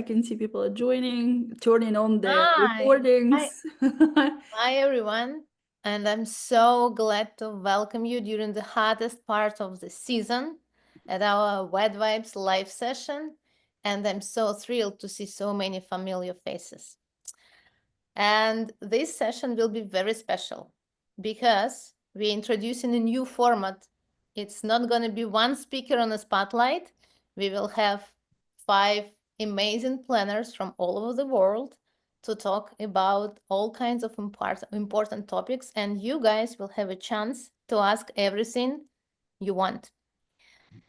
I can see people are joining, turning on their Hi. recordings. Hi, everyone. And I'm so glad to welcome you during the hottest part of the season at our WedVibes live session. And I'm so thrilled to see so many familiar faces. And this session will be very special because we're introducing a new format. It's not going to be one speaker on a spotlight. We will have 5 amazing planners from all over the world to talk about all kinds of important topics, and you guys will have a chance to ask everything you want.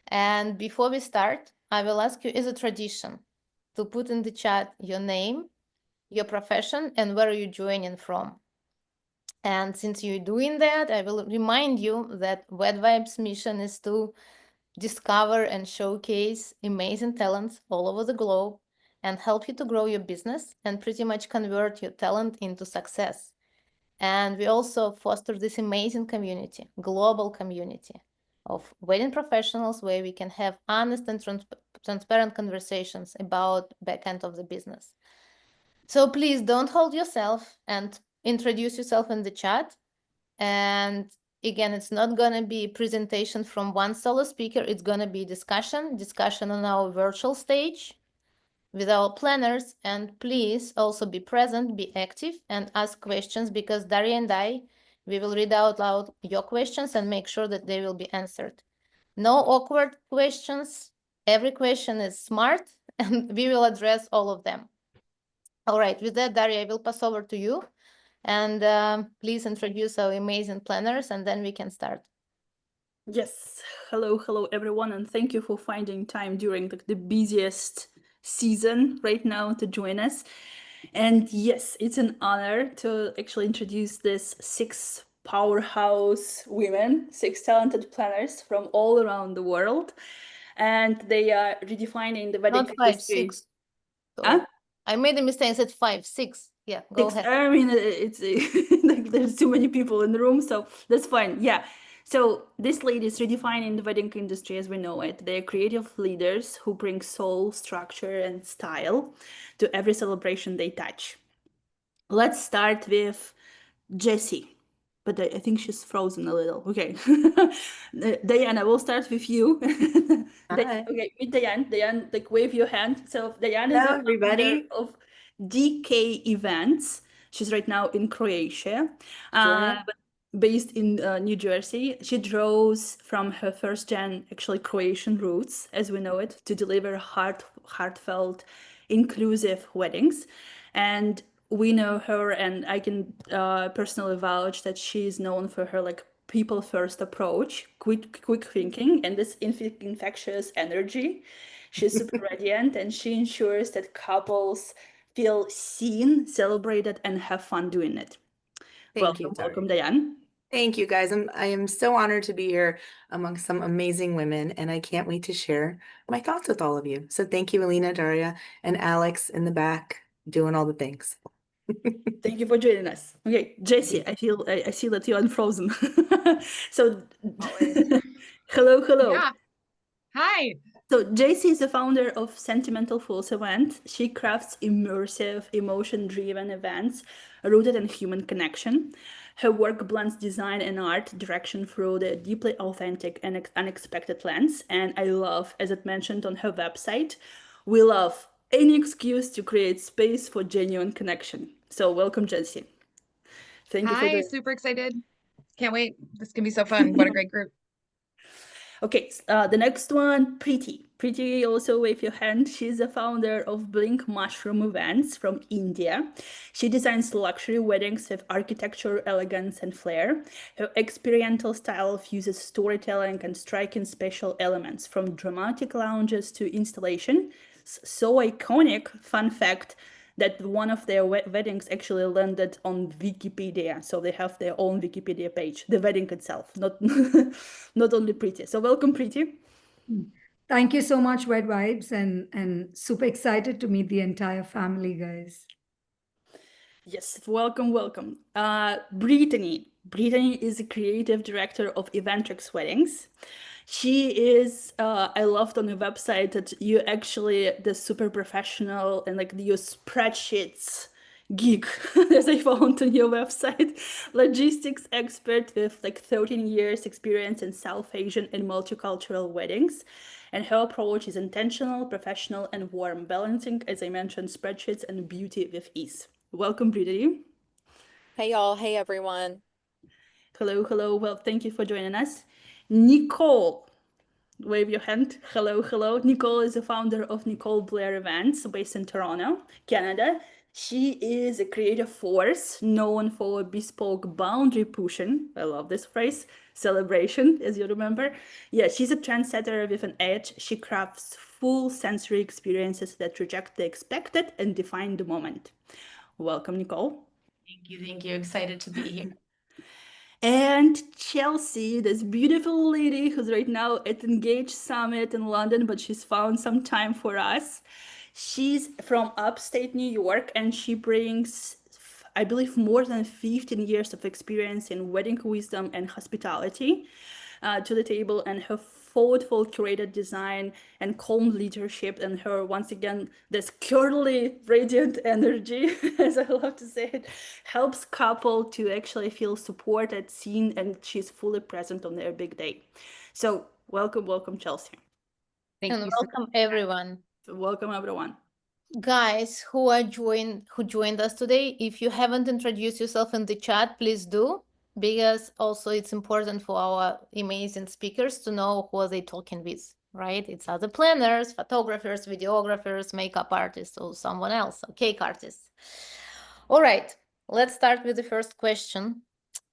And before we start, I will ask you, as a tradition, to put in the chat your name, your profession, and where you're joining from. And since you're doing that, I will remind you that WedVibes' mission is to discover and showcase amazing talents all over the globe and help you to grow your business and pretty much convert your talent into success. And we also foster this amazing community, global community of wedding professionals where we can have honest and transparent conversations about back end of the business. So please don't hold yourself and introduce yourself in the chat. And again, it's not going to be a presentation from one solo speaker. It's going to be discussion on our virtual stage with our planners. And please also be present, be active, and ask questions, because Daria and I, we will read out loud your questions and make sure that they will be answered. No awkward questions. Every question is smart, and we will address all of them. All right, with that, Daria, I will pass over to you. And please introduce our amazing planners, and then we can start. Yes, hello everyone, and thank you for finding time during the busiest season right now to join us. And yes, it's an honor to actually introduce this 6 powerhouse women, 6 talented planners from all around the world, and they are redefining the wedding Not 5, industry. 6. So Huh? I made a mistake and said 5, 6. Yeah, go ahead. I mean, it's like there's too many people in the room, so that's fine. Yeah. So this lady is redefining the wedding industry as we know it. They're creative leaders who bring soul, structure, and style to every celebration they touch. Let's start with Jessie, but I think she's frozen a little. Okay. Diana, we'll start with you. Hi. Okay, meet Diane. Diane, like wave your hand. So Diane is Hello, the founder everybody. of DK Events. She's right now in Croatia, Jordan. but based in New Jersey. She draws from her first gen, actually Croatian roots, as we know it, to deliver heartfelt, inclusive weddings. And we know her, and I can personally vouch that she is known for her like people first approach, quick thinking, and this infectious energy. She's super radiant, and she ensures that couples feel seen, celebrated, and have fun doing it. Thank you, Welcome, Daria. Diane. Thank you, guys. I am so honored to be here among some amazing women, and I can't wait to share my thoughts with all of you. So thank you, Alina, Daria, and Alex in the back doing all the things. Thank you for joining us. Okay, Jessie, I see that you're unfrozen. So, Always. hello. Yeah. Hi. So JC is the founder of Sentimental Fools event. She crafts immersive, emotion-driven events rooted in human connection. Her work blends design and art direction through the deeply authentic and unexpected lens. And I love, as it mentioned on her website, we love any excuse to create space for genuine connection. So welcome, Jessie. Thank you for Hi. the Super excited. Can't wait. This can be so fun. What a great group. Okay, the next one, Preeti. Preeti, also wave your hand. She's the founder of Blink Mushroom Events from India. She designs luxury weddings with architecture, elegance, and flair. Her experiential style fuses storytelling and striking special elements, from dramatic lounges to installation. So iconic, fun fact, that one of their weddings actually landed on Wikipedia, so they have their own Wikipedia page. The wedding itself, not not only Preeti. So welcome, Preeti. Thank you so much, WedVibes, and super excited to meet the entire family, guys. Yes, welcome. Brittany. Brittany is the creative director of Eventrix Weddings. She is, I loved on the website that you actually the super professional and like your spreadsheets geek as I found on your website. Logistics expert with like 13 years experience in South Asian and multicultural weddings. And her approach is intentional, professional, and warm, balancing, as I mentioned, spreadsheets and beauty with ease. Welcome, Brittany. Hey y'all, hey everyone. Hello, hello. Well, thank you for joining us. Nicole, wave your hand. Hello, hello. Nicole is the founder of Nicole Blair Events based in Toronto, Canada. She is a creative force known for bespoke boundary pushing. I love this phrase. Celebration, as you remember. Yeah, she's a trendsetter with an edge. She crafts full sensory experiences that reject the expected and define the moment. Welcome, Nicole. Thank you. Thank you. Excited to be here. And Chelsea, this beautiful lady who's right now at Engage Summit in London, but she's found some time for us. She's from upstate New York and she brings, I believe, more than 15 years of experience in wedding wisdom and hospitality to the table, and her thoughtful curated design and calm leadership, and her, once again, this curly radiant energy, as I love to say it, helps couple to actually feel supported, seen, and she's fully present on their big day. So welcome, Chelsea. Thank And you so welcome everyone. Welcome, everyone. Guys who joined us today, if you haven't introduced yourself in the chat, please do, because also it's important for our amazing speakers to know who are they talking with, right? It's other planners, photographers, videographers, makeup artists, or someone else, or cake artists. All right, let's start with the first question.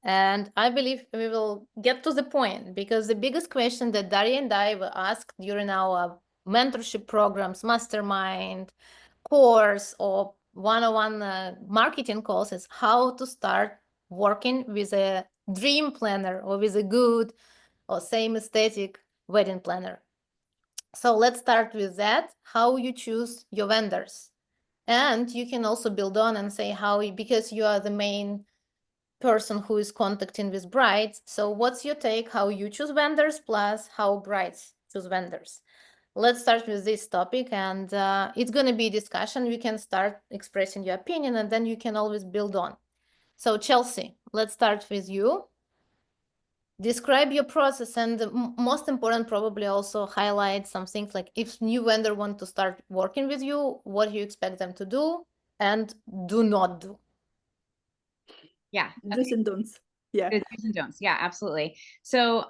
And I believe we will get to the point, because the biggest question that Daria and I were asked during our mentorship programs, mastermind, course, or one-on-one marketing calls is how to start working with a dream planner or with a good or same aesthetic wedding planner. So let's start with that, how you choose your vendors. And you can also build on and say how, because you are the main person who is contacting with brides. So what's your take, how you choose vendors plus how brides choose vendors? Let's start with this topic, and it's going to be a discussion. We can start expressing your opinion, and then you can always build on. So Chelsea, let's start with you. Describe your process, and most important, probably also highlight some things like if new vendor want to start working with you, what you expect them to do and do not do. Yeah. Do's and don'ts. Yeah. The do's and don'ts. Yeah, absolutely. So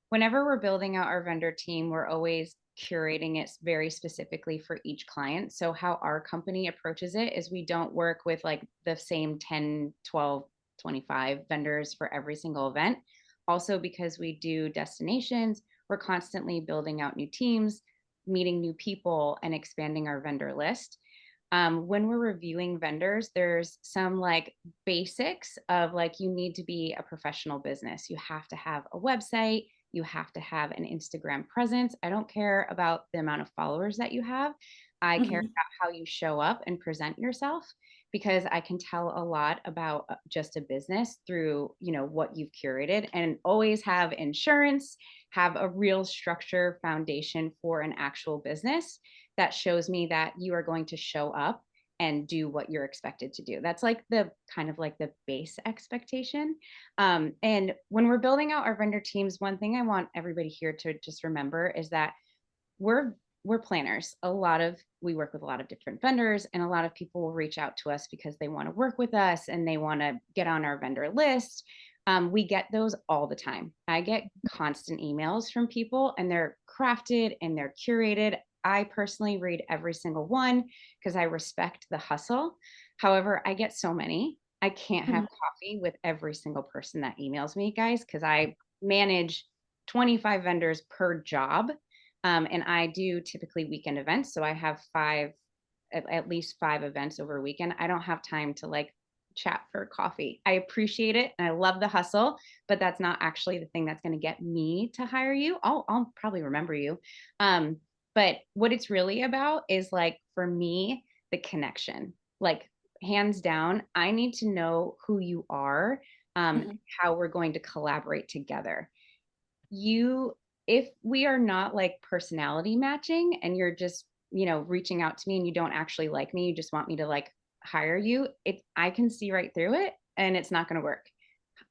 whenever we're building out our vendor team, we're always curating it very specifically for each client. So how our company approaches it is we don't work with like the same 10, 12, 25 vendors for every single event. Also, because we do destinations, we're constantly building out new teams, meeting new people, and expanding our vendor list. When we're reviewing vendors, there's some like basics of like you need to be a professional business. You have to have a website. You have to have an Instagram presence. I don't care about the amount of followers that you have. I care about how you show up and present yourself, because I can tell a lot about just a business through, you know, what you've curated, and always have insurance, have a real structure foundation for an actual business that shows me that you are going to show up and do what you're expected to do. That's like the kind of like the base expectation. And when we're building out our vendor teams, one thing I want everybody here to just remember is that we're planners. We work with a lot of different vendors, and a lot of people will reach out to us because they want to work with us and they want to get on our vendor list. We get those all the time. I get constant emails from people, and they're crafted and they're curated. I personally read every single one because I respect the hustle. However, I get so many. I can't have coffee with every single person that emails me, guys, because I manage 25 vendors per job. And I do typically weekend events. So I have at least five events over a weekend. I don't have time to like chat for coffee. I appreciate it and I love the hustle, but that's not actually the thing that's going to get me to hire you. I'll probably remember you. But what it's really about is like, for me, the connection, like hands down, I need to know who you are, how we're going to collaborate together. You if we are not like personality matching and you're just, reaching out to me and you don't actually like me, you just want me to like hire you, I can see right through it and it's not going to work.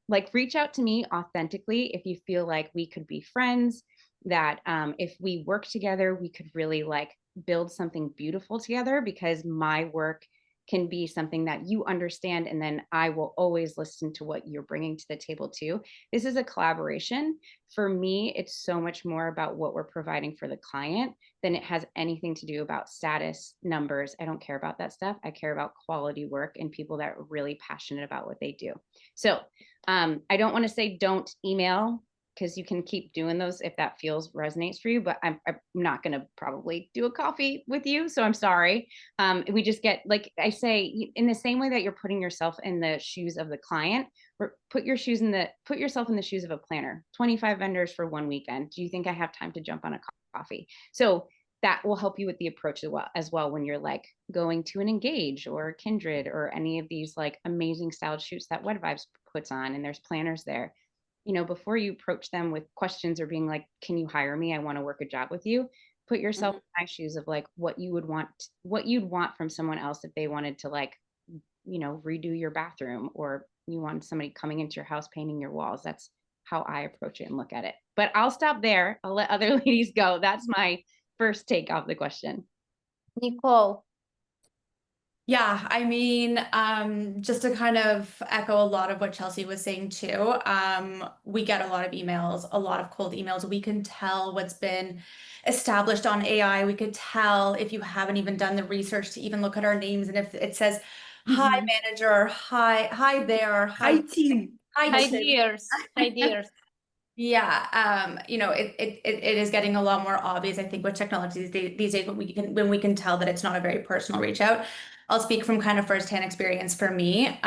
Like, reach out to me authentically if you feel like we could be friends, that if we work together, we could really like build something beautiful together, because my work can be something that you understand, and then I will always listen to what you're bringing to the table too. This is a collaboration. For me, it's so much more about what we're providing for the client than it has anything to do about status, numbers. I don't care about that stuff. I care about quality work and people that are really passionate about what they do. So I don't want to say don't email, because you can keep doing those if that resonates for you, but I'm not going to probably do a coffee with you. So I'm sorry. We just get, like I say, in the same way that you're putting yourself in the shoes of the client, put yourself in the shoes of a planner. 25 vendors for one weekend. Do you think I have time to jump on a coffee? So that will help you with the approach as well when you're like going to an Engage or Kindred or any of these like amazing styled shoots that WedVibes puts on, and there's planners there. Before you approach them with questions or being like, can you hire me? I want to work a job with you. Put yourself in my shoes of like what you'd want from someone else if they wanted to like, redo your bathroom, or you want somebody coming into your house painting your walls. That's how I approach it and look at it. But I'll stop there. I'll let other ladies go. That's my first take off the question. Nicole. Yeah, I mean, just to kind of echo a lot of what Chelsea was saying too, we get a lot of emails, a lot of cold emails. We can tell what's been established on AI. We could tell if you haven't even done the research to even look at our names, and if it says, "Hi manager," "Hi there," Hi team. Hi team. dears. Hi dears. Yeah, it is getting a lot more obvious, I think, with technology these days when we can tell that it's not a very personal reach out. I'll speak from kind of firsthand experience for me.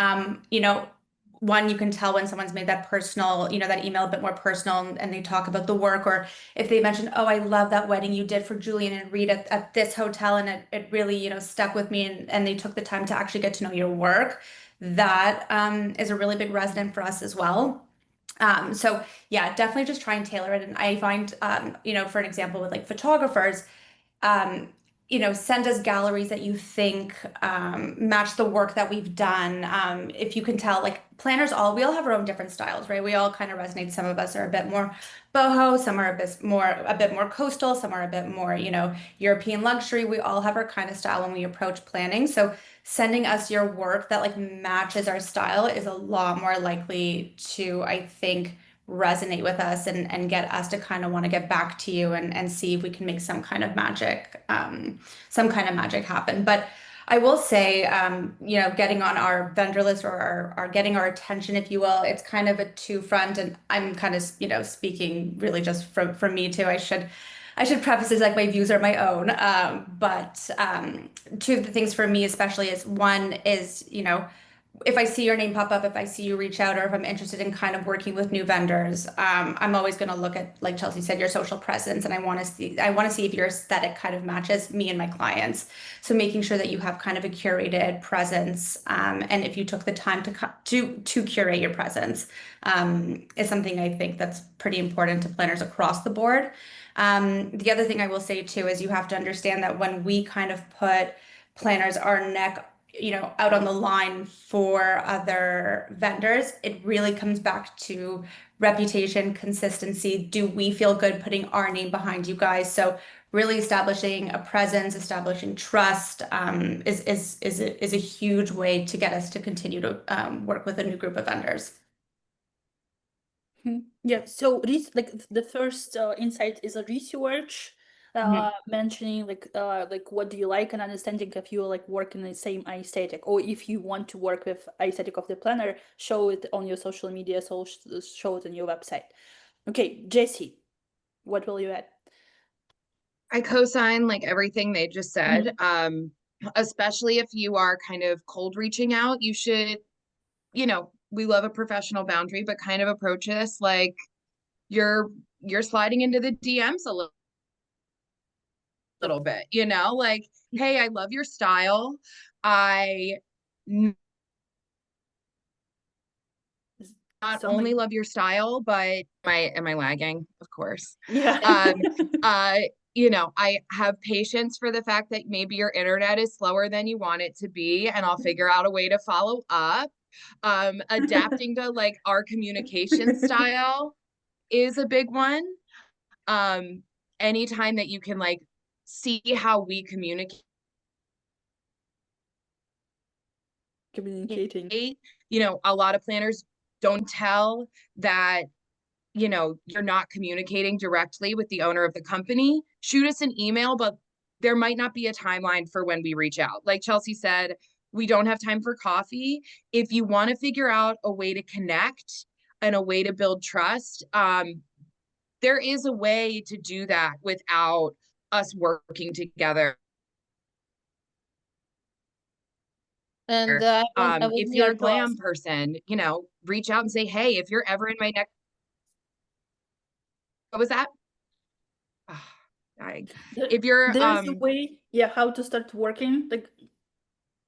One, you can tell when someone's made that personal, that email a bit more personal, and they talk about the work, or if they mention, oh, I love that wedding you did for Julian and Reed at this hotel, and it really, stuck with me, and they took the time to actually get to know your work. That is a really big resonant for us as well. So yeah, definitely just try and tailor it. And I find, for an example with like photographers, send us galleries that you think match the work that we've done. If you can tell, like planners, we all have our own different styles, right? We all kind of resonate. Some of us are a bit more boho, some are a bit more coastal, some are a bit more, European luxury. We all have our kind of style when we approach planning. So sending us your work that like matches our style is a lot more likely to, I think, resonate with us and get us to kind of want to get back to you and see if we can make some kind of magic happen. But I will say, getting on our vendor list or our getting our attention, if you will, it's kind of a two front, and I'm kind of, speaking really just from me too. I should preface this like my views are my own. But two of the things for me especially is, one is, if I see your name pop up, if I see you reach out, or if I'm interested in kind of working with new vendors, I'm always going to look at, like Chelsea said, your social presence, and I want to see if your aesthetic kind of matches me and my clients. So making sure that you have kind of a curated presence, and if you took the time to curate your presence, is something I think that's pretty important to planners across the board. The other thing I will say too is you have to understand that when we kind of put planners our neck out on the line for other vendors, it really comes back to reputation, consistency. Do we feel good putting our name behind you guys? So really establishing a presence, establishing trust, is a huge way to get us to continue to work with a new group of vendors. Yeah, so like the first insight is a research, mentioning like what do you like, and understanding if you like work in the same aesthetic, or if you want to work with aesthetic of the planner, show it on your social media, so show it on your website. Okay, Jessie, what will you add? I co-sign like everything they just said. Especially if you are kind of cold reaching out, you should, we love a professional boundary, but kind of approach this like you're sliding into the DMs a little bit, like, hey, I love your style. I not So only many. love your style, but am I lagging? Of course. Yeah. You know, I have patience for the fact that maybe your internet is slower than you want it to be, and I'll figure out a way to follow up. Adapting to like our communication style is a big one. Anytime that you can like see how we communicate, Communicating. you know, a lot of planners don't tell that, you know, you're not communicating directly with the owner of the company. Shoot us an email, but there might not be a timeline for when we reach out. Like Chelsea said, we don't have time for coffee. If you want to figure out a way to connect and a way to build trust, there is a way to do that without us working together. And I was If you're here a to ask. glam person, you know, reach out and say, hey, if you're ever in my next, what was that? If you're There's a way, yeah, how to start working, like,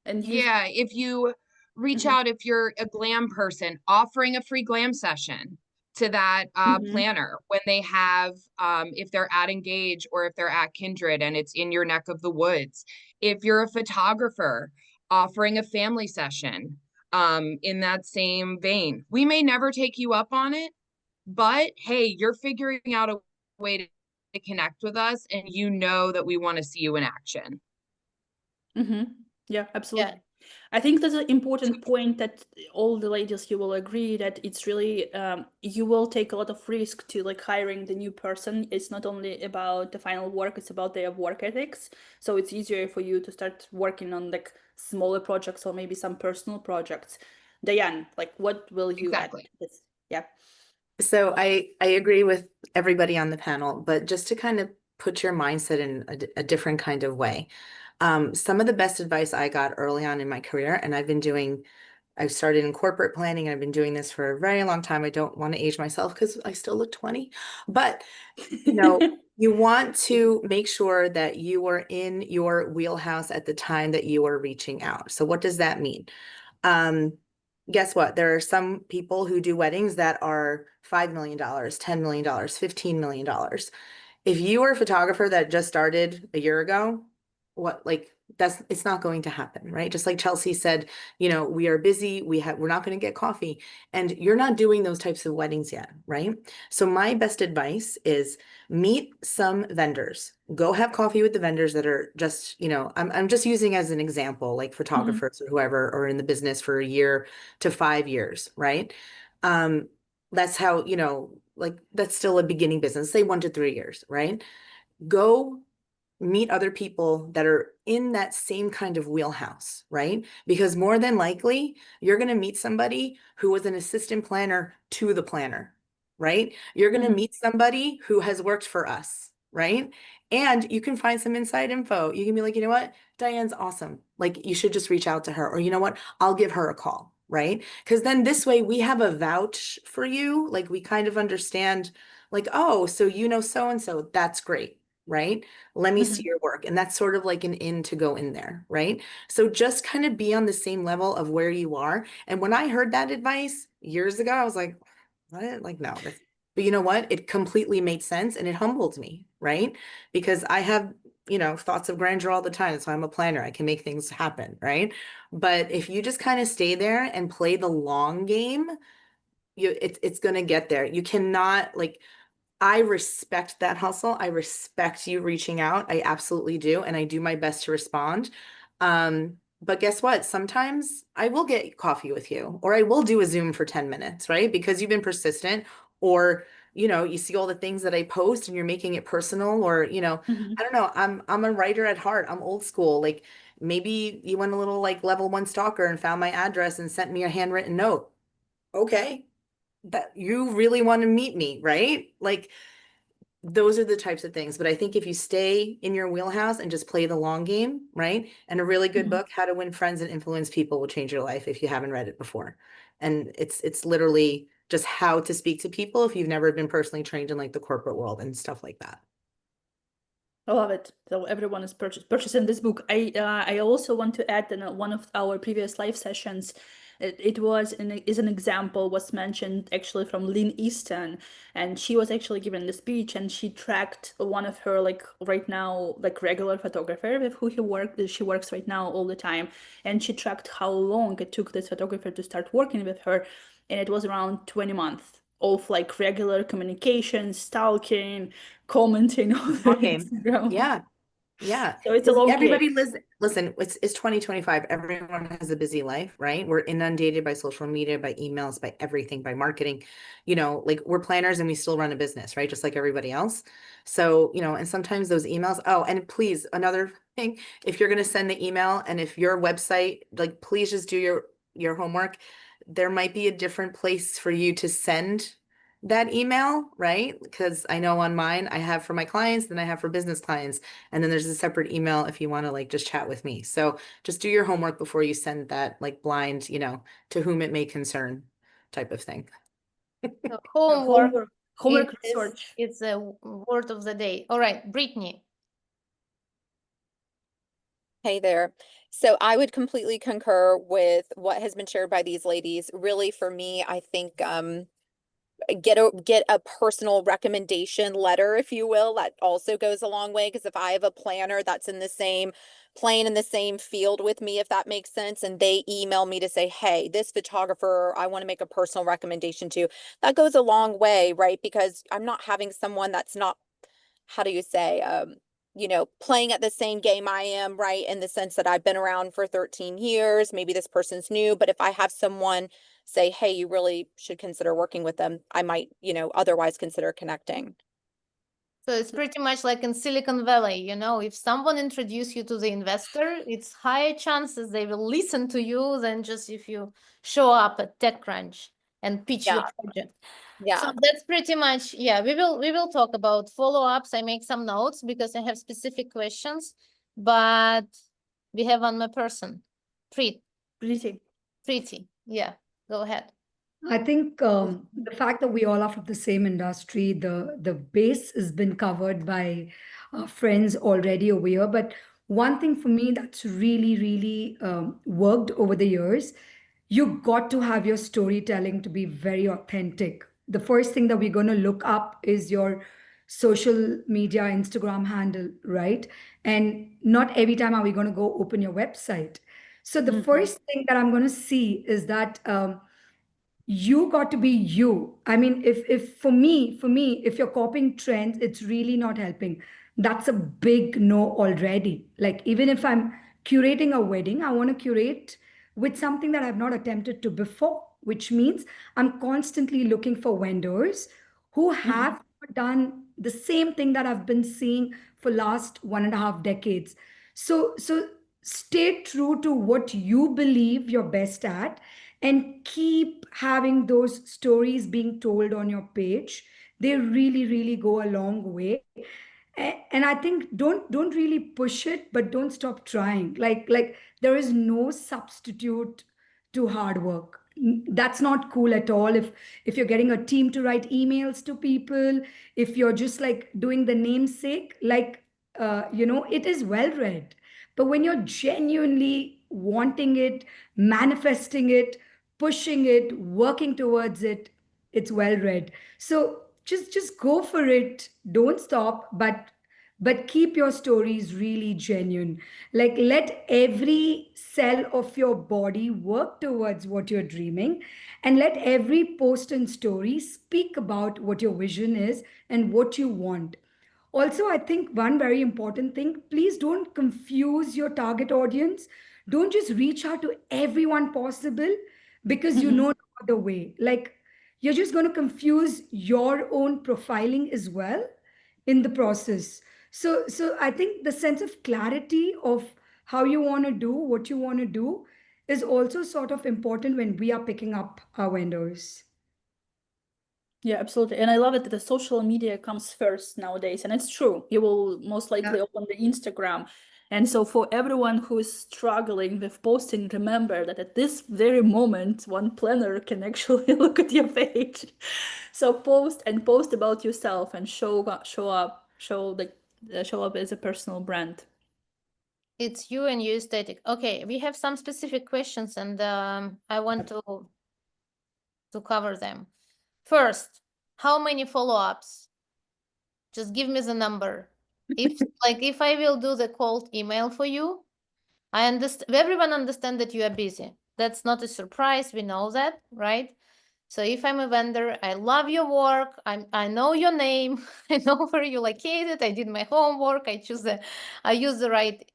and use. yeah, if you reach out, if you're a glam person, offering a free glam session to that planner when they have if they're at Engage or if they're at Kindred and it's in your neck of the woods. If you're a photographer, offering a family session in that same vein. We may never take you up on it, but hey, you're figuring out a way to connect with us, and you know that we want to see you in action. Yeah, absolutely. I think that's an important point that all the ladies, you will agree that it's really, you will take a lot of risk to like hiring the new person. It's not only about the final work, it's about their work ethics. So it's easier for you to start working on like smaller projects or maybe some personal projects. Diane, like what will you add Exactly. to this? Yeah. So I agree with everybody on the panel, but just to kind of put your mindset in a different kind of way. Some of the best advice I got early on in my career, and I've started in corporate planning. I've been doing this for a very long time. I don't want to age myself because I still look 20, but you know, you want to make sure that you are in your wheelhouse at the time that you are reaching out. So what does that mean? Guess what? There are some people who do weddings that are $5 million, $10 million, $15 million. If you are a photographer that just started a year ago, it's not going to happen, right? Just like Chelsea said, you know, we are busy, we're not going to get coffee, and you're not doing those types of weddings yet, right? So my best advice is meet some vendors. Go have coffee with the vendors that are just, you know, I'm just using as an example, like photographers or whoever are in the business for a year to 5 years, right? That's how, you know, like that's still a beginning business, say 1 to 3 years, right? Go meet other people that are in that same kind of wheelhouse, right? Because more than likely, you're going to meet somebody who was an assistant planner to the planner, right? You're going to meet somebody who has worked for us, right? And you can find some inside info. You can be like, you know what? Diane's awesome. Like, you should just reach out to her. Or, you know what? I'll give her a call, right? Because then this way we have a vouch for you. Like, we kind of understand, like, oh, so you know so and so. That's great, right? Let me see your work. And that's sort of like an in to go in there, right? So just kind of be on the same level of where you are. And when I heard that advice years ago, I was like, what? Like, no, but you know what? It completely made sense and it humbled me, right? Because I have, you know, thoughts of grandeur all the time. That's why I'm a planner. I can make things happen, right? But if you just kind of stay there and play the long game, it's gonna get there. You cannot like I respect that hustle. I respect you reaching out. I absolutely do. And I do my best to respond. But guess what? Sometimes I will get coffee with you or I will do a Zoom for 10 minutes, right? Because you've been persistent or, you know, you see all the things that I post and you're making it personal or, you know, I don't know. I'm a writer at heart. I'm old school. Like maybe you went a little like level 1 stalker and found my address and sent me a handwritten note. Okay. That you really want to meet me, right? Like those are the types of things. But I think if you stay in your wheelhouse and just play the long game, right? And a really good book, How to Win Friends and Influence People, will change your life if you haven't read it before. And it's literally just how to speak to people if you've never been personally trained in like the corporate world and stuff like that. I love it. So everyone is purchasing this book. I also want to add that one of our previous live sessions, It was is an example was mentioned actually from Lynn Easton, and she was actually given the speech, and she tracked one of her like right now like regular photographer with who she works right now all the time, and she tracked how long it took this photographer to start working with her, and it was around 20 months of like regular communication, stalking, commenting on their Okay. Instagram. Yeah. Yeah. So it's a long Everybody game. listen, it's 2025. Everyone has a busy life, right? We're inundated by social media, by emails, by everything, by marketing. You know, like we're planners and we still run a business, right? Just like everybody else. So, you know, and sometimes those emails, oh, and please, another thing, if you're going to send the email and if your website, like please just do your homework. There might be a different place for you to send that email, right? Because I know on mine I have for my clients, then I have for business clients. And then there's a separate email if you want to like just chat with me. So just do your homework before you send that like blind, you know, to whom it may concern type of thing. So homework Homework is research. it's a word of the day. All right, Brittany. Hey there. So I would completely concur with what has been shared by these ladies. Really, for me, I think get a personal recommendation letter, if you will. That also goes a long way, because if I have a planner that's in the same playing in the same field with me, if that makes sense, and they email me to say, hey, this photographer I want to make a personal recommendation to, that goes a long way, right? Because I'm not having someone that's not, how do you say, playing at the same game I am, right? In the sense that I've been around for 13 years, maybe this person's new, but if I have someone say, hey, you really should consider working with them, I might, otherwise consider connecting. So it's pretty much like in Silicon Valley, if someone introduce you to the investor, it's higher chances they will listen to you than just if you show up at TechCrunch and pitch your project. Yeah. So that's pretty much, we will talk about follow-ups. I make some notes because I have specific questions, but we have one more person. Preeti. Yeah, go ahead. I think the fact that we all are from the same industry, the base has been covered by friends already over here. But one thing for me that's really, really worked over the years, you got to have your storytelling to be very authentic. The first thing that we're going to look up is your social media Instagram handle, right? And not every time are we going to go open your website. So the first thing that I'm going to see is that you got to be you. I mean, if for me, if you're copying trends, it's really not helping. That's a big no already. Like even if I'm curating a wedding, I want to curate with something that I've not attempted to before, which means I'm constantly looking for vendors who have done the same thing that I've been seeing for last 1.5 decades. So stay true to what you believe you're best at and keep having those stories being told on your page. They really, really go a long way. And I think don't really push it, but don't stop trying. Like there is no substitute to hard work. That's not cool at all. If you're getting a team to write emails to people, if you're just like doing the namesake, like it is well read. But when you're genuinely wanting it, manifesting it, pushing it, working towards it, it's well read. So just go for it. Don't stop, but keep your stories really genuine. Like let every cell of your body work towards what you're dreaming, and let every post and story speak about what your vision is and what you want. Also, I think one very important thing, please don't confuse your target audience. Don't just reach out to everyone possible because you know no other way. Like you're just going to confuse your own profiling as well in the process. So I think the sense of clarity of how you want to do what you want to do is also sort of important when we are picking up our vendors. Yeah, absolutely. And I love it that the social media comes first nowadays. And it's true. You will most likely open the Instagram. And so for everyone who is struggling with posting, remember that at this very moment, one planner can actually look at your page. So post about yourself and show up as a personal brand. It's you and you static. Okay, we have some specific questions and I want to cover them. First, how many follow-ups? Just give me the number. If I will do the cold email for you, I understand, everyone understand that you are busy. That's not a surprise. We know that, right? So if I'm a vendor, I love your work. I know your name. I know where you're located. I did my homework. I use the right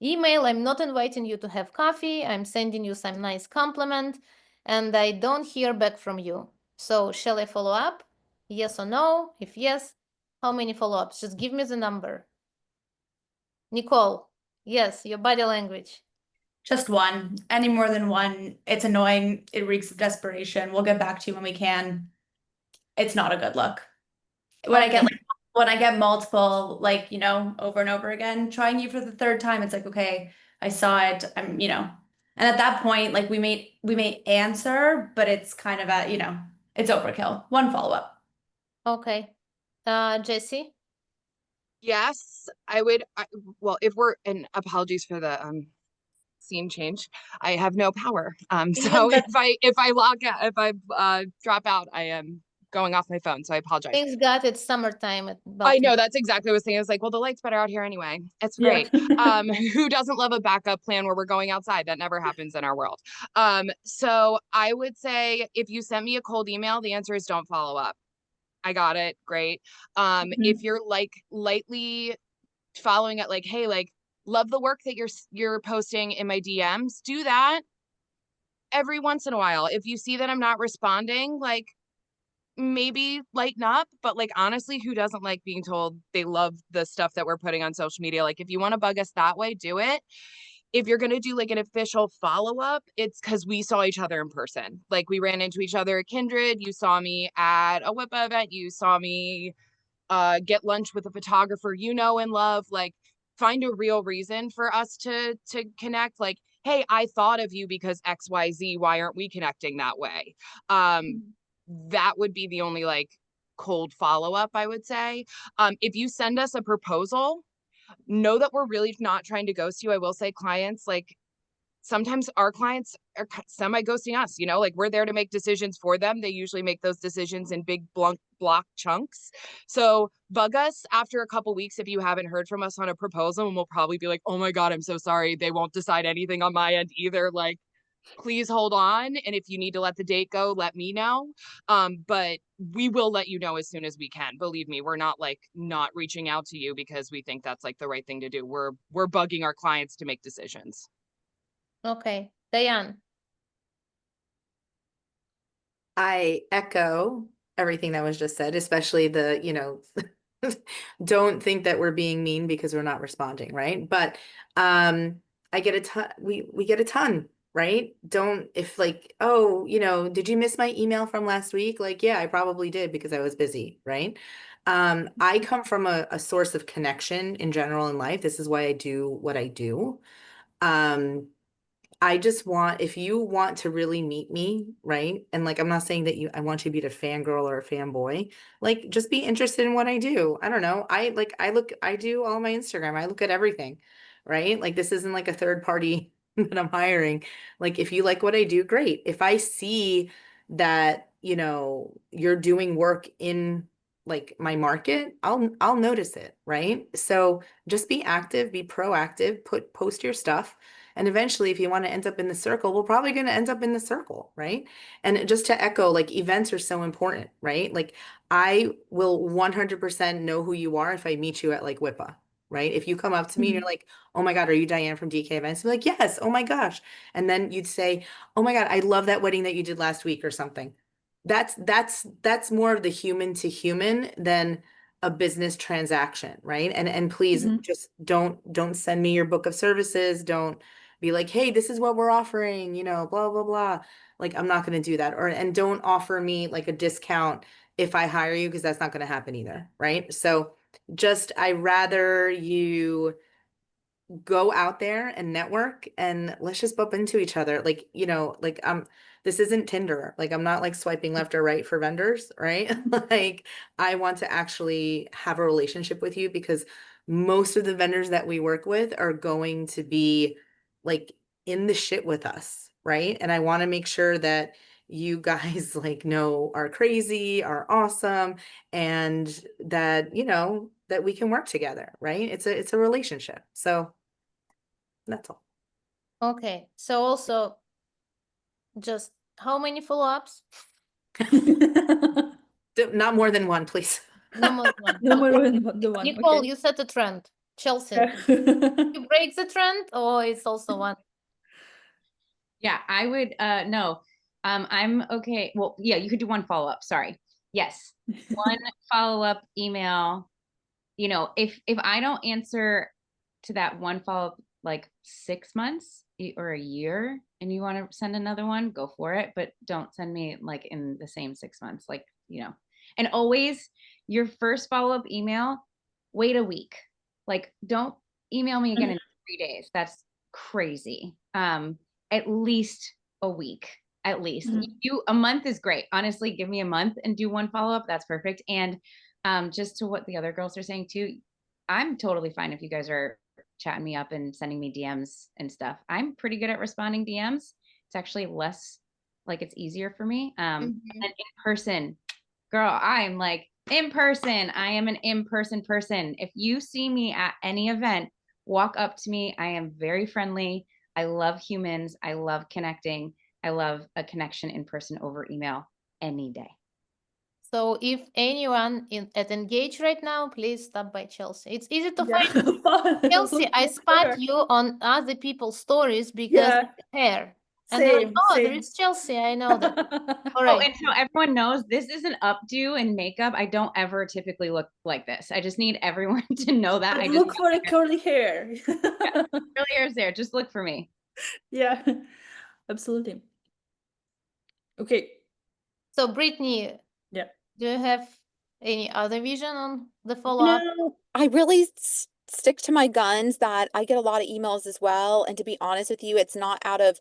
email. I'm not inviting you to have coffee. I'm sending you some nice compliment, and I don't hear back from you. So shall I follow up? Yes or no? If yes, how many follow-ups? Just give me the number. Nicole, yes, your body language. Just one. Any more than one, it's annoying. It reeks of desperation. We'll get back to you when we can. It's not a good look. When I get Okay. when I get multiple, like, over and over again, trying you for the third time, it's like, okay, I saw it. And at that point, like we may answer, but it's kind of it's overkill. One follow-up. Okay. Jesse? Yes, I would. Well, if we're, and apologies for the scene change. I have no power. So Even if I log out, if I drop out, I am going off my phone. So I apologize. Thanks God it's summertime at I know Baltimore. that's exactly what I was saying. I was like, well, the light's better out here anyway. It's Yeah. great. Who doesn't love a backup plan where we're going outside? That never happens in our world. So I would say if you send me a cold email, the answer is don't follow up. I got it. Great. If you're like lightly following it, like, hey, like, love the work that you're posting in my DMs, do that every once in a while. If you see that I'm not responding, like, maybe lighten up. But like, honestly, who doesn't like being told they love the stuff that we're putting on social media? Like, if you want to bug us that way, do it. If you're going to do like an official follow-up, it's because we saw each other in person. Like, we ran into each other at Kindred. You saw me at a WIPA event. You saw me get lunch with a photographer and love. Like, find a real reason for us to connect. Like, hey, I thought of you because XYZ. Why aren't we connecting that way? That would be the only like cold follow-up, I would say. If you send us a proposal, know that we're really not trying to ghost you. I will say, clients, like, sometimes our clients are semi ghosting us, like, we're there to make decisions for them. They usually make those decisions in big block chunks. So bug us after a couple weeks if you haven't heard from us on a proposal, and we'll probably be like, oh my God, I'm so sorry. They won't decide anything on my end either. Like, please hold on. And if you need to let the date go, let me know. But we will let you know as soon as we can. Believe me, we're not like not reaching out to you because we think that's like the right thing to do. We're bugging our clients to make decisions. Okay. Diane. I echo everything that was just said, especially the, don't think that we're being mean because we're not responding, right? But I get a ton, we get a ton, right? Don't, if like, oh, did you miss my email from last week? Like, yeah, I probably did because I was busy, right? I come from a source of connection in general in life. This is why I do what I do. I just want, if you want to really meet me, right? And like, I'm not saying that I want you to be a fangirl or a fanboy. Like, just be interested in what I do. I don't know. I do all my Instagram. I look at everything, right? Like, this isn't like a third party that I'm hiring. Like, if you like what I do, great. If I see that, you're doing work in like my market, I'll notice it, right? So just be active, be proactive, post your stuff. And eventually, if you want to end up in the circle, we're probably going to end up in the circle, right? And just to echo, like, events are so important, right? Like, I will 100% know who you are if I meet you at like WIPA, right? If you come up to me and you're like, oh my God, are you Diane from DK Events? I'm like, yes, oh my gosh. And then you'd say, oh my God, I love that wedding that you did last week or something. That's more of the human to human than a business transaction, right? And please just don't send me your book of services. Don't be like, hey, this is what we're offering, blah, blah, blah. Like, I'm not going to do that. And don't offer me like a discount if I hire you, because that's not going to happen either. Right. So I rather you go out there and network and let's just bump into each other. Like, this isn't Tinder. Like, I'm not like swiping left or right for vendors, right? Like, I want to actually have a relationship with you because most of the vendors that we work with are going to be like in the shit with us, right? And I want to make sure that you guys like know are crazy, are awesome, and that, you know, that we can work together, right? It's a relationship. So that's all. Okay. So also, just how many follow-ups? Not more than one, please. No more than one. No more Okay. than the one. Nicole, Okay. you set a trend. Chelsea, Yeah. you break the trend, or it's also one? Yeah, I would no. I'm okay. Well, yeah, you could do one follow-up. Sorry. Yes. One follow-up email. You know, if I don't answer to that one follow-up like 6 months or a year and you want to send another one, go for it, but don't send me like in the same 6 months, like, you know. And always your first follow-up email, wait a week. Like, don't email me again in 3 days. That's crazy. At least a week, at least. Mhm. A month is great. Honestly, give me a month and do one follow-up. That's perfect. And just to what the other girls are saying too, I'm totally fine if you guys are chatting me up and sending me DMs and stuff. I'm pretty good at responding DMs. It's actually less, like, it's easier for me. And in person, girl, I'm like in person. I am an in-person person. If you see me at any event, walk up to me. I am very friendly. I love humans. I love connecting. I love a connection in person over email any day. So if anyone at Engage right now, please stop by Chelsea. It's easy to Yeah. find Chelsea. I Look for spot her. you on other people's stories because Yeah. of the hair. And they're like, Same, oh, there same. is Chelsea. I know that. All Oh, right. and so everyone knows this is an updo in makeup. I don't ever typically look like this. I just need everyone to know that. I just Look for the curly hair. really hair's there. Just look for me. Yeah, absolutely. Okay. So Brittany, Yeah. do you have any other vision on the follow-up? No, I really stick to my guns that I get a lot of emails as well. And to be honest with you, it's not out of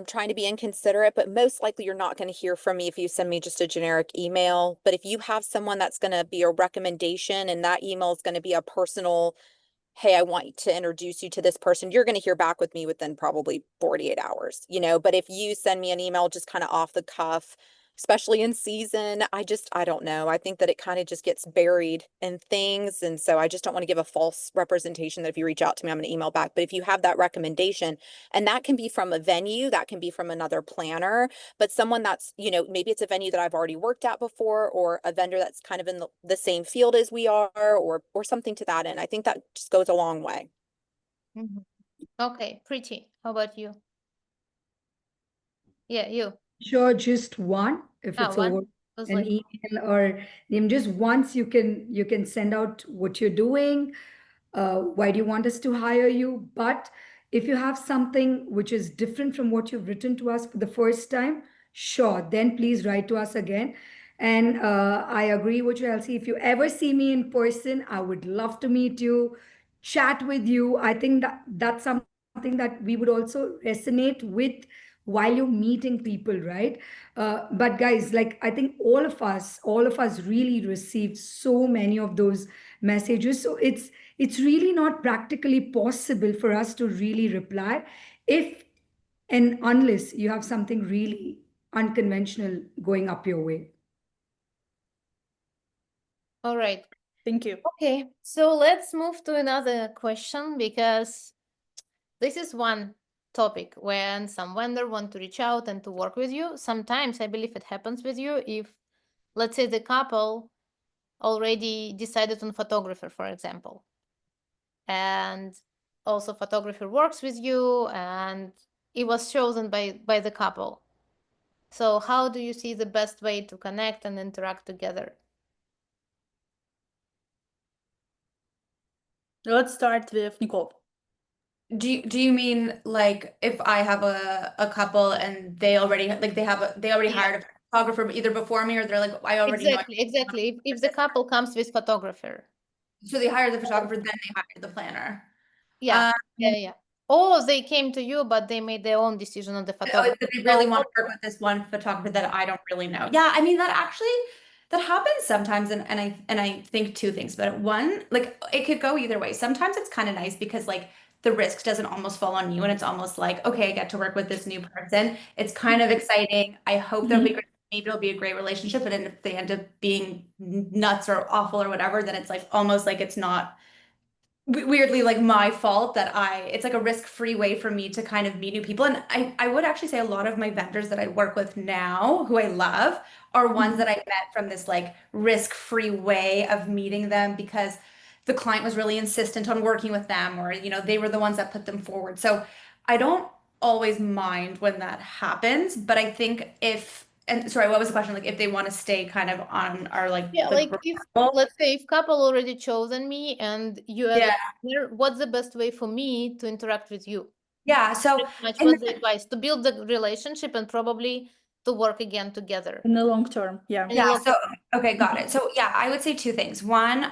trying to be inconsiderate, but most likely you're not going to hear from me if you send me just a generic email. But if you have someone that's going to be a recommendation and that email is going to be a personal, hey, I want to introduce you to this person, you're going to hear back with me within probably 48 hours, you know. But if you send me an email just kind of off the cuff, especially in season, I don't know. I think that it kind of just gets buried in things. And so I just don't want to give a false representation that if you reach out to me, I'm going to email back. But if you have that recommendation, and that can be from a venue, that can be from another planner, but someone that's, you know, maybe it's a venue that I've already worked at before, or a vendor that's kind of in the same field as we are, or something to that end. I think that just goes a long way. Okay, Pretty. How about you? Yeah, you. Sure, just one if it's One. over Was an like, email or name. Just once you can send out what you're doing. Why do you want us to hire you? But if you have something which is different from what you've written to us for the first time, sure, then please write to us again. And I agree with you, Elsie. If you ever see me in person, I would love to meet you, chat with you. I think that that's something that we would also resonate with while you're meeting people, right? But guys, like I think all of us really received so many of those messages. So it's really not practically possible for us to really reply if and unless you have something really unconventional going up your way. all right. Thank you. Okay, so let's move to another question because this is one topic when some vendor want to reach out and to work with you. Sometimes I believe it happens with you if, let's say, the couple already decided on photographer, for example, and also photographer works with you and it was chosen by the couple. So how do you see the best way to connect and interact together? Let's start with Nicole. Do you mean like if I have a couple and they already like they already Yeah. hired a photographer either before me, or they're like, I already know. Exactly. If the couple comes with photographer. So they hired the photographer, then they hired the planner. Yeah. Yeah. Or they came to you, but they made their own decision on the Oh, photographer. that they really want to work with this one photographer that I don't really know. Yeah, I mean that That happens sometimes, and I think two things about it. One, like it could go either way. Sometimes it's kind of nice because like the risk doesn't almost fall on you, and it's almost like, okay, I get to work with this new person. It's kind of exciting. I hope there'll be great, maybe it'll be a great relationship, but if they end up being nuts or awful or whatever, then it's like almost like it's not weirdly like my fault that it's like a risk-free way for me to kind of meet new people. And I would actually say a lot of my vendors that I work with now, who I love, are ones that I met from this like risk-free way of meeting them because the client was really insistent on working with them, or they were the ones that put them forward. So I don't always mind when that happens, but I think and sorry, what was the question? Like if they want to stay kind of on our like Yeah, the like if, let's say if couple already chosen me and you as a partner, what's the best way for me to interact with you? yeah. So Pretty much what's the advice? To build the relationship and probably to work again together. In the long term, yeah. In the long So okay, got it. So yeah, I would say two things. One,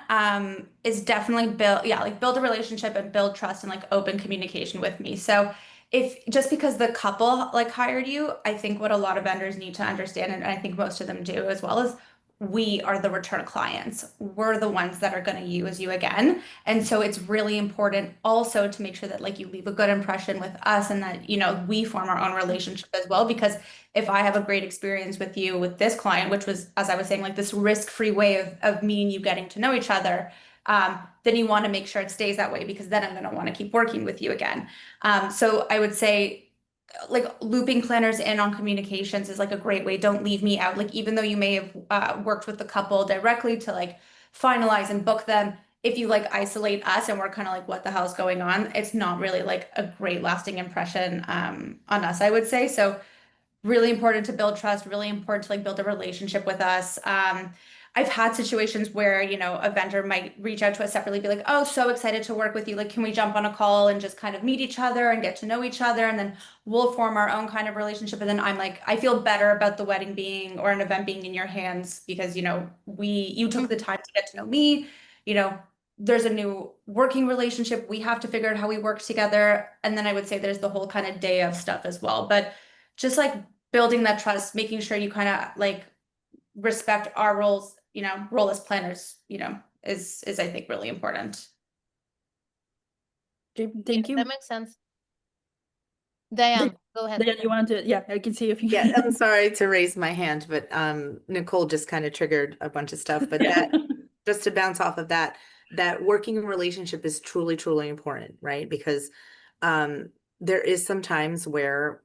is definitely build a relationship and build trust and like open communication with me. So if just because the couple like hired you, I think what a lot of vendors need to understand, and I think most of them do as well, is we are the return clients. We're the ones that are going to use you again. And so it's really important also to make sure that like you leave a good impression with us and that, we form our own relationship as well. Because if I have a great experience with you with this client, which was, as I was saying, like this risk-free way of me and you getting to know each other, then you want to make sure it stays that way because then I'm going to want to keep working with you again. So I would say like looping planners in on communications is like a great way. Don't leave me out. Like even though you may have worked with the couple directly to like finalize and book them, if you like isolate us and we're kind of like what the hell's going on, it's not really like a great lasting impression on us, I would say. So really important to build trust, really important to like build a relationship with us. I've had situations where, a vendor might reach out to us separately, be like, oh, so excited to work with you. Like, can we jump on a call and just kind of meet each other and get to know each other? And then we'll form our own kind of relationship. And then I'm like, I feel better about the wedding being or an event being in your hands because, you took the time to get to know me, there's a new working relationship. We have to figure out how we work together. And then I would say there's the whole kind of day of stuff as well. But just like building that trust, making sure you kind of like respect our roles, role as planners, is I think really important. Thank you. That makes sense. Diane, go ahead. Diane, you want to? Yeah, I can see if you. Yeah, I'm sorry to raise my hand, but Nicole just kind of triggered a bunch of stuff. But that just to bounce off of that working relationship is truly, truly important, right? Because there is some times where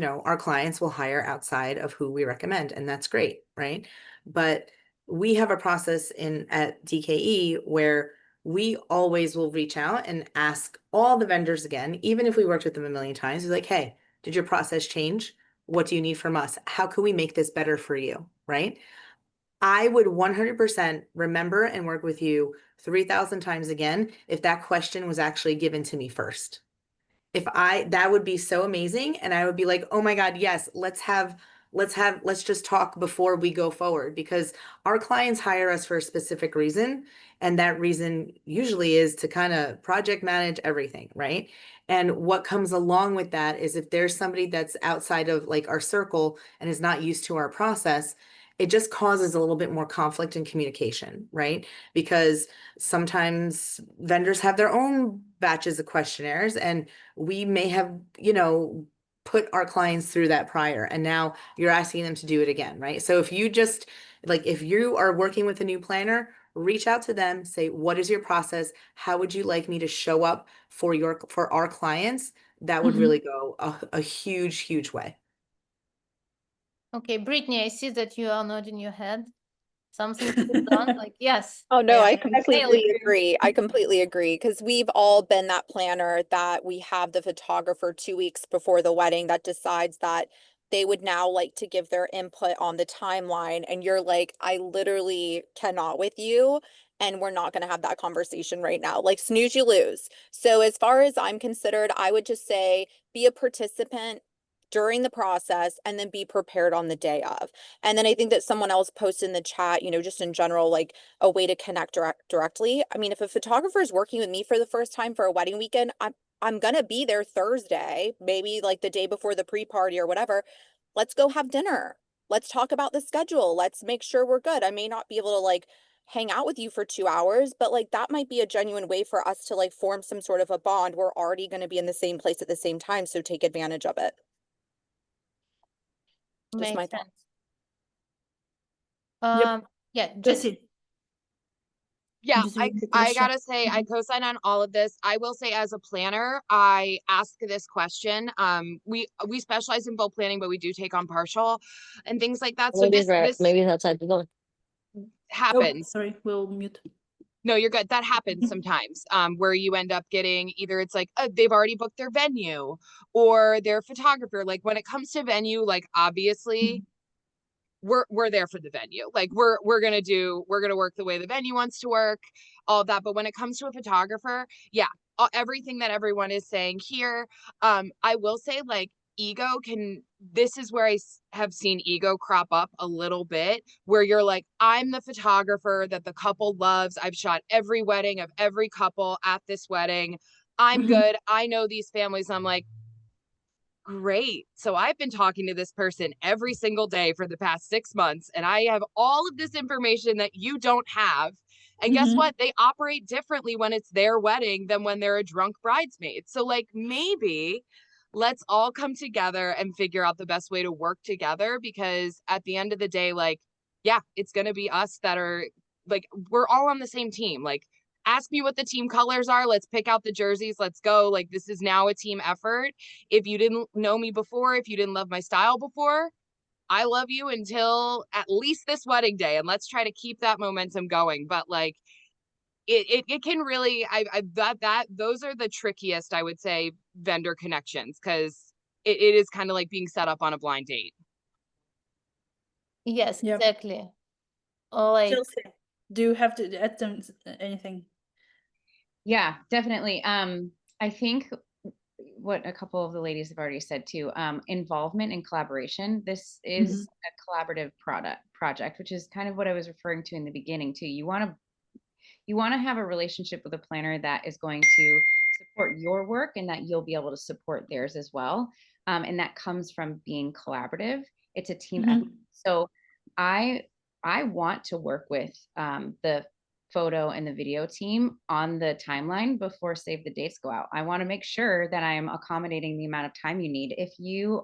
our clients will hire outside of who we recommend, and that's great, right? But we have a process at DKE where we always will reach out and ask all the vendors again, even if we worked with them a million times, we're like, hey, did your process change? What do you need from us? How can we make this better for you, right? I would 100% remember and work with you 3,000 times again if that question was actually given to me first. That would be so amazing. And I would be like, oh my God, yes, let's just talk before we go forward, because our clients hire us for a specific reason. And that reason usually is to kind of project manage everything, right? And what comes along with that is if there's somebody that's outside of like our circle and is not used to our process, it just causes a little bit more conflict in communication, right? Because sometimes vendors have their own batches of questionnaires and we may have, put our clients through that prior, and now you're asking them to do it again, right? So if you are working with a new planner, reach out to them, say, what is your process? How would you like me to show up for our clients? That would really go a huge, huge way. Okay, Brittany, I see that you are nodding your head. Something to be done? Like, yes. Oh no, Yeah. I completely agree. I completely agree because we've all been that planner that we have the photographer 2 weeks before the wedding that decides that they would now like to give their input on the timeline. And you're like, I literally cannot with you. And we're not going to have that conversation right now. Like, snooze, you lose. So as far as I'm considered, I would just say be a participant during the process and then be prepared on the day of. And then I think that someone else posted in the chat, just in general, like a way to connect directly. I mean, if a photographer is working with me for the first time for a wedding weekend, I'm gonna be there Thursday, maybe like the day before the pre-party or whatever. Let's go have dinner. let's talk about the schedule. Let's make sure we're good. I may not be able to like hang out with you for 2 hours, but like that might be a genuine way for us to like form some sort of a bond. We're already going to be in the same place at the same time, so take advantage of it. Just my Makes thought. sense. Yep. Yeah, That's just it. Yeah, Just read the I question. gotta say, I co-sign on all of this. I will say, as a planner, I ask this question. We specialize in full planning, but we do take on partial and things like that. So this maybe it's outside the door. Oh, happens. sorry, we'll mute. No, you're good. That happens sometimes, where you end up getting either it's like they've already booked their venue or their photographer. Like when it comes to venue, like obviously we're there for the venue. Like we're gonna work the way the venue wants to work, all of that. But when it comes to a photographer, yeah, everything that everyone is saying here, I will say like this is where I have seen ego crop up a little bit, where you're like, I'm the photographer that the couple loves. I've shot every wedding of every couple at this wedding. I'm good. I know these families. I'm like, great. So I've been talking to this person every single day for the past 6 months, and I have all of this information that you don't have. And guess what? They operate differently when it's their wedding than when they're a drunk bridesmaid. So like maybe let's all come together and figure out the best way to work together, because at the end of the day, like, yeah, it's going to be us that are like, we're all on the same team. Like, ask me what the team colors are. Let's pick out the jerseys. Let's go. Like, this is now a team effort. If you didn't know me before, if you didn't love my style before, I love you until at least this wedding day. And let's try to keep that momentum going. But like, it can really, those are the trickiest, I would say, vendor connections, because it is kind of like being set up on a blind date. yes, Yep. exactly. Like, Chelsea, do you have to add anything? Yeah, definitely. I think what a couple of the ladies have already said too, involvement and collaboration. This is a collaborative project, which is kind of what I was referring to in the beginning too. You want to have a relationship with a planner that is going to support your work and that you'll be able to support theirs as well. And that comes from being collaborative. It's a team effort. So I want to work with the photo and the video team on the timeline before save the dates go out. I want to make sure that I am accommodating the amount of time you need. If you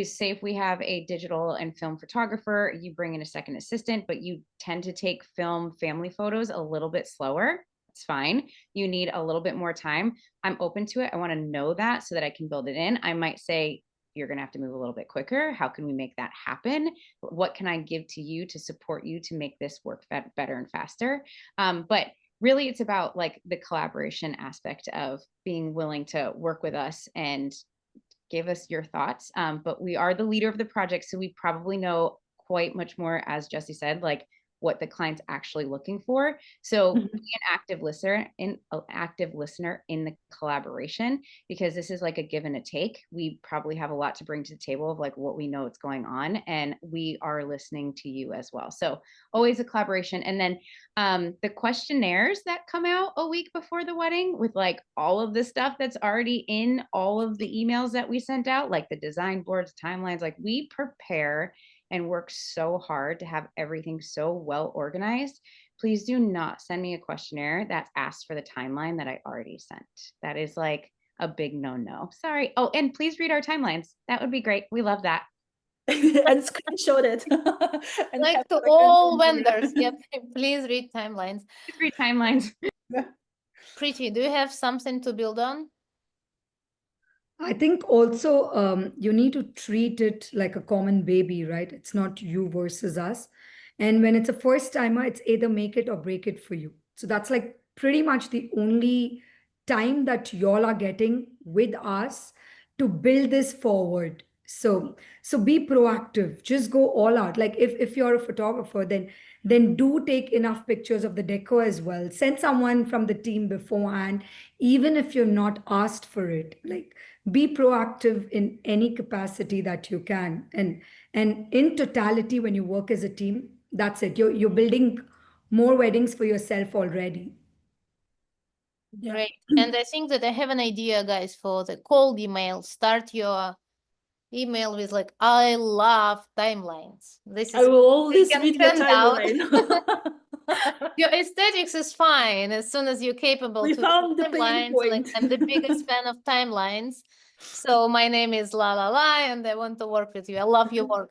say if we have a digital and film photographer, you bring in a second assistant, but you tend to take film family photos a little bit slower. It's fine. You need a little bit more time. I'm open to it. I want to know that so that I can build it in. I might say, you're going to have to move a little bit quicker. How can we make that happen? What can I give to you to support you to make this work better and faster? But really, it's about like the collaboration aspect of being willing to work with us and give us your thoughts. But we are the leader of the project, so we probably know quite much more, as Jesse said, like what the client's actually looking for. So be an active listener in the collaboration, because this is like a give and a take. We probably have a lot to bring to the table of like what we know is going on, and we are listening to you as well. So always a collaboration. And then the questionnaires that come out a week before the wedding with like all of the stuff that's already in all of the emails that we sent out, like the design boards, timelines, like we prepare and work so hard to have everything so well organized. Please do not send me a questionnaire that asks for the timeline that I already sent. That is like a big no-no. Sorry. Oh, and please read our timelines. That would be great. We love that. And screenshot it. And like have to it all on Instagram. vendors, yep, please read timelines. Please read timelines. Preeti, do you have something to build on? I think also you need to treat it like a common baby, right? It's not you versus us. And when it's a first timer, it's either make it or break it for you. So that's like pretty much the only time that y'all are getting with us to build this forward. So be proactive. Just go all out. Like if you're a photographer, then do take enough pictures of the decor as well. Send someone from the team beforehand, even if you're not asked for it. Like be proactive in any capacity that you can, and in totality, when you work as a team, that's it, you're building more weddings for yourself already. Great. And I think that I have an idea, guys, for the cold email. Start your email with like, I love timelines. This I is will always can read your stand out. timeline. Your aesthetics is fine as soon as you're capable We to found the pain timelines. Like, point. I'm the biggest fan of timelines. So my name is La La La, and I want to work with you. I love your work.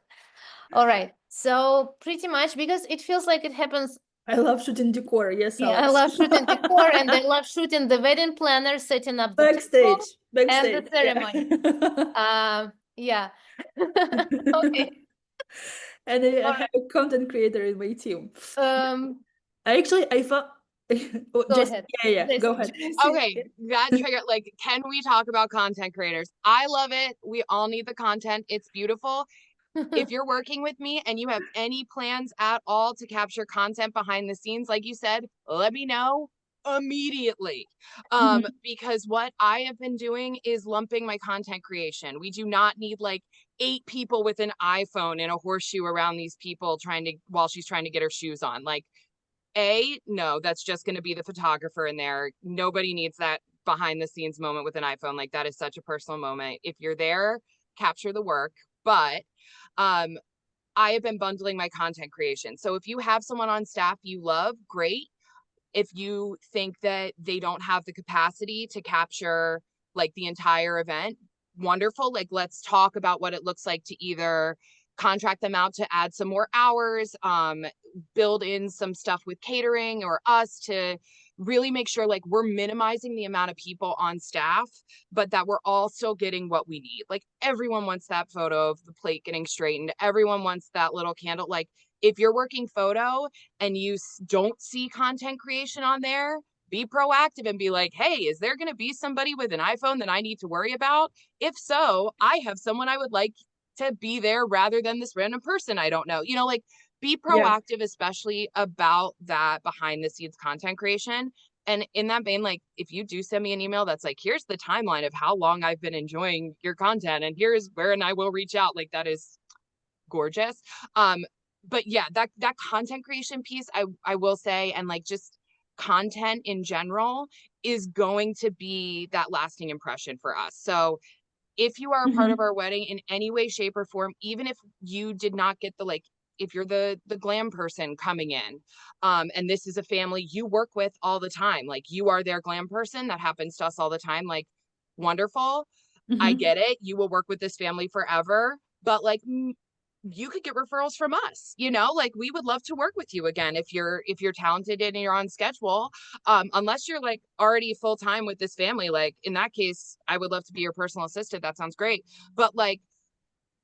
All right. So pretty much because it feels like it happens. I love shooting decor. Yes, Yeah, I Alex. love shooting decor, and I love shooting the wedding planner, setting up the Backstage. table and the Backstage. ceremony. Yeah. Yeah. Okay. And I All have a content creator in my team. Um, I thought oh, go just ahead. yeah, go Jesse. ahead. Okay, that trigger, like, can we talk about content creators? I love it. We all need the content. It's beautiful. If you're working with me and you have any plans at all to capture content behind the scenes, like you said, let me know immediately. Because what I have been doing is lumping my content creation. We do not need like 8 people with an iPhone and a horseshoe around these people while she's trying to get her shoes on. Like, no, that's just going to be the photographer in there. Nobody needs that behind the scenes moment with an iPhone. Like, that is such a personal moment. If you're there, capture the work. But I have been bundling my content creation. So if you have someone on staff you love, great. If you think that they don't have the capacity to capture like the entire event, wonderful. Like, let's talk about what it looks like to either contract them out to add some more hours, build in some stuff with catering or us to really make sure like we're minimizing the amount of people on staff, but that we're all still getting what we need. Like, everyone wants that photo of the plate getting straightened. Everyone wants that little candle. Like, if you're working photo and you don't see content creation on there, be proactive and be like, hey, is there going to be somebody with an iPhone that I need to worry about? If so, I have someone I would like to be there rather than this random person I don't know. You know, like, be proactive, especially about that behind the scenes content creation. And in that vein, like, if you do send me an email that's like, here's the timeline of how long I've been enjoying your content and here's where, and I will reach out, like, that is gorgeous. But yeah, that content creation piece, I will say, and like just content in general is going to be that lasting impression for us. So if you are a part of our wedding in any way, shape, or form, even if you did not get the, like, if you're the glam person coming in, and this is a family you work with all the time, like you are their glam person, that happens to us all the time, like, wonderful. I get it. You will work with this family forever, but like, you could get referrals from us, you know, like, we would love to work with you again if you're talented and you're on schedule. Unless you're like already full-time with this family, like, in that case, I would love to be your personal assistant. That sounds great. But like,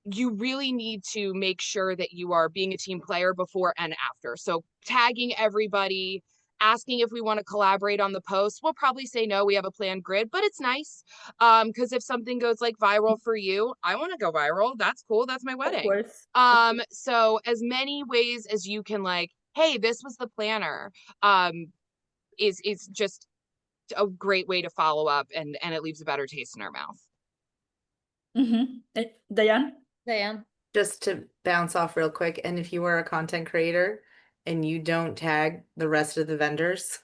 you really need to make sure that you are being a team player before and after. So tagging everybody, asking if we want to collaborate on the post. We'll probably say no, we have a planned grid, but it's nice. Because if something goes like viral for you, I want to go viral. That's cool. That's my Of wedding. course. So as many ways as you can, like, hey, this was the planner, is just a great way to follow up, and it leaves a better taste in our mouth. Diane? Diane. Just to bounce off real quick, and if you are a content creator and you don't tag the rest of the vendors,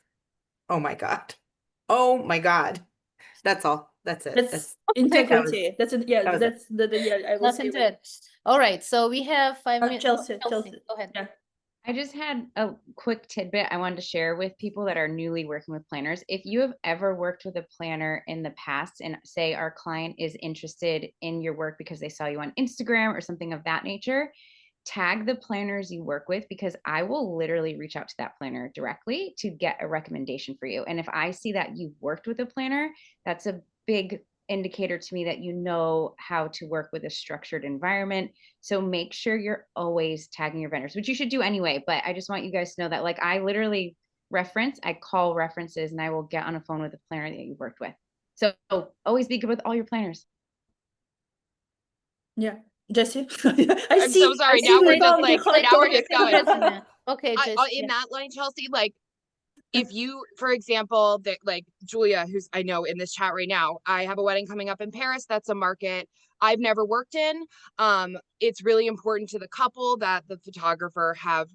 oh my God. Oh my God. That's all. That's it. That's integrity. that was Yeah, it. that's the yeah, I will say Nothing to it. All right, so we have 5 minutes. Chelsea. Go ahead. Yeah. I just had a quick tidbit I wanted to share with people that are newly working with planners. If you have ever worked with a planner in the past and say our client is interested in your work because they saw you on Instagram or something of that nature, tag the planners you work with, because I will literally reach out to that planner directly to get a recommendation for you. And if I see that you've worked with a planner, that's a big indicator to me that you know how to work with a structured environment. So make sure you're always tagging your vendors, which you should do anyway. But I just want you guys to know that, like, I literally I call references, and I will get on a phone with a planner that you worked with. So always be good with all your planners. Yeah. Jesse? I'm so sorry. Now we're just like, now we're just going. Okay, in that line, Chelsea, like, if you, for example, that, like, Julia, who's I know in this chat right now, I have a wedding coming up in Paris. That's a market I've never worked in. It's really important to the couple that the photographer has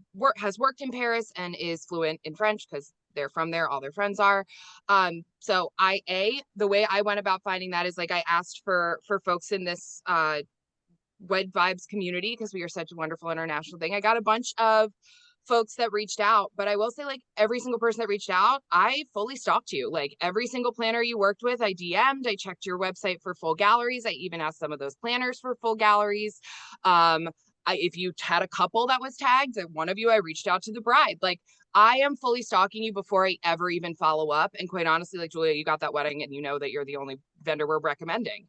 worked in Paris and is fluent in French, because they're from there, all their friends are. So the way I went about finding that is, like, I asked for folks in this WedVibes community, because we are such a wonderful international thing. I got a bunch of folks that reached out, but I will say, like, every single person that reached out, I fully stalked you. Like, every single planner you worked with, I DM'd, I checked your website for full galleries. I even asked some of those planners for full galleries. If you had a couple that was tagged, one of you, I reached out to the bride. Like, I am fully stalking you before I ever even follow up. And quite honestly, like, Julia, you got that wedding and you know that you're the only vendor we're recommending.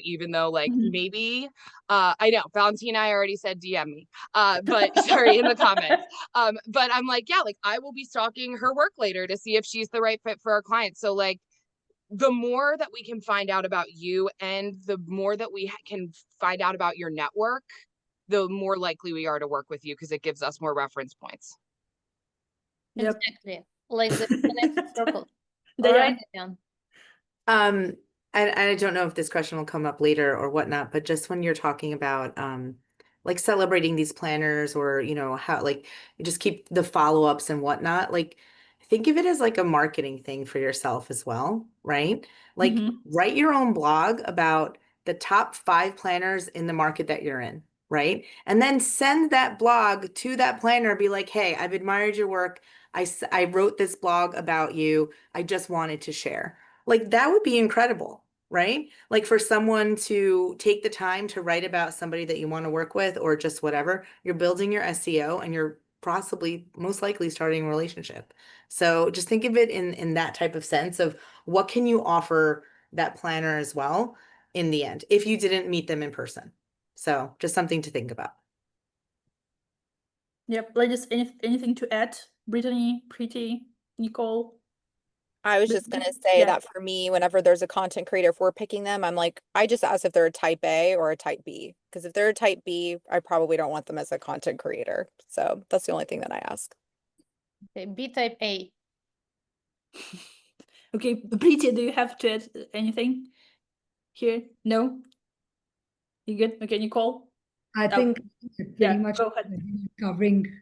Even though, like, maybe, I know Valentina, I already said DM me, but sorry, in the comments. But I'm like, yeah, like, I will be stalking her work later to see if she's the right fit for our clients. So, like, the more that we can find out about you and the more that we can find out about your network, the more likely we are to work with you, because it gives us more reference points. Yep. Exactly. Like the next circle. All Diane. right, Diane. I don't know if this question will come up later or whatnot, but just when you're talking about like celebrating these planners, or you know how like you just keep the follow-ups and whatnot, like think of it as like a marketing thing for yourself as well, right? Like write your own blog about the top 5 planners in the market that you're in, right? And then send that blog to that planner, be like, hey, I've admired your work. I wrote this blog about you. I just wanted to share. Like that would be incredible, right? Like for someone to take the time to write about somebody that you want to work with, or just whatever, you're building your SEO and you're possibly most likely starting a relationship. So just think of it in that type of sense of what can you offer that planner as well in the end, if you didn't meet them in person. So just something to think about. Yep. Like, just anything to add, Brittany, Pretty, Nicole? I was just going to say Yeah. that for me, whenever there's a content creator, if we're picking them, I'm like, I just ask if they're a type A or a type B. Because if they're a type B, I probably don't want them as a content creator. So that's the only thing that I ask. Okay, B type A. Okay, Pretty, do you have to add anything here? No? You good? Okay, Nicole? I think pretty much go ahead. covering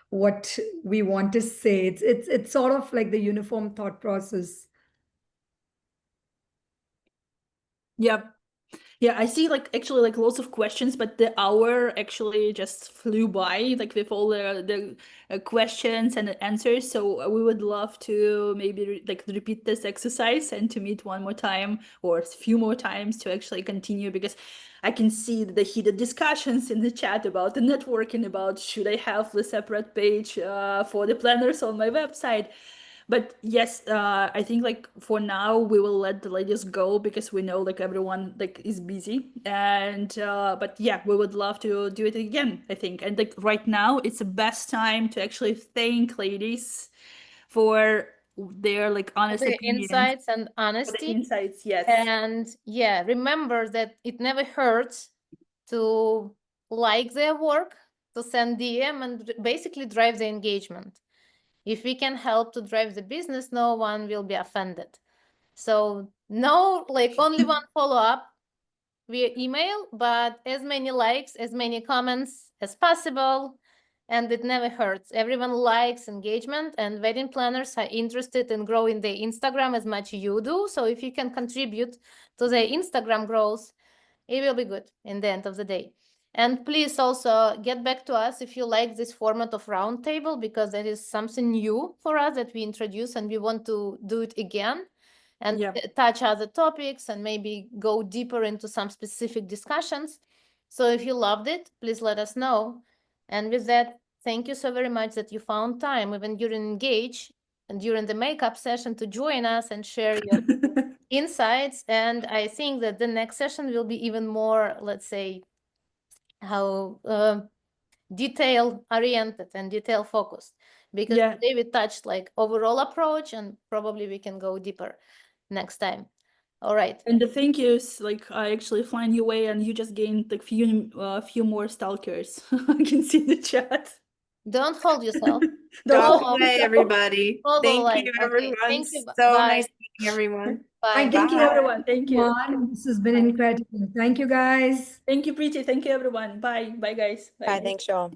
what we want to say. It's sort of like the uniform thought process. Yep. Yeah, I see like actually like lots of questions, but the hour actually just flew by, like with all the questions and the answers. So we would love to maybe like repeat this exercise and to meet one more time or a few more times to actually continue, because I can see the heated discussions in the chat about the networking, about should I have the separate page for the planners on my website. But yes, I think like for now we will let the ladies go, because we know like everyone like is busy, and but yeah, we would love to do it again, I think. And like right now it's the best time to actually thank ladies for their like honest The opinions, insights and for the honesty. insights. Yes. And yeah, remember that it never hurts to like their work, to send DM, and basically drive the engagement. If we can help to drive the business, no one will be offended. So no, like only one follow-up via email, but as many likes, as many comments as possible. And it never hurts. Everyone likes engagement, and wedding planners are interested in growing their Instagram as much as you do. So if you can contribute to their Instagram growth, it will be good in the end of the day. And please also get back to us if you like this format of roundtable, because that is something new for us that we introduce, and we want to do it again and touch other topics and maybe go deeper into some specific discussions. So if you loved it, please let us know. And with that, thank you so very much that you found time, even during Engage and during the makeup session, to join us and share your insights. And I think that the next session will be even more, let's say, how detail oriented and detail focused, because today we touched like overall approach, and probably we can go deeper next time. All right. And the thank yous, like I actually find your way, and you just gained like few more stalkers. I can see the chat. Don't hold yourself. Don't away, everybody. Thank you, everyone. Thank you. So Bye. nice meeting everyone. Bye. Thank you, everyone. Thank you. This has been incredible. Thank you, guys. Thank you, Preeti. Thank you, everyone. Bye. Bye, guys. Bye. Thanks, y'all.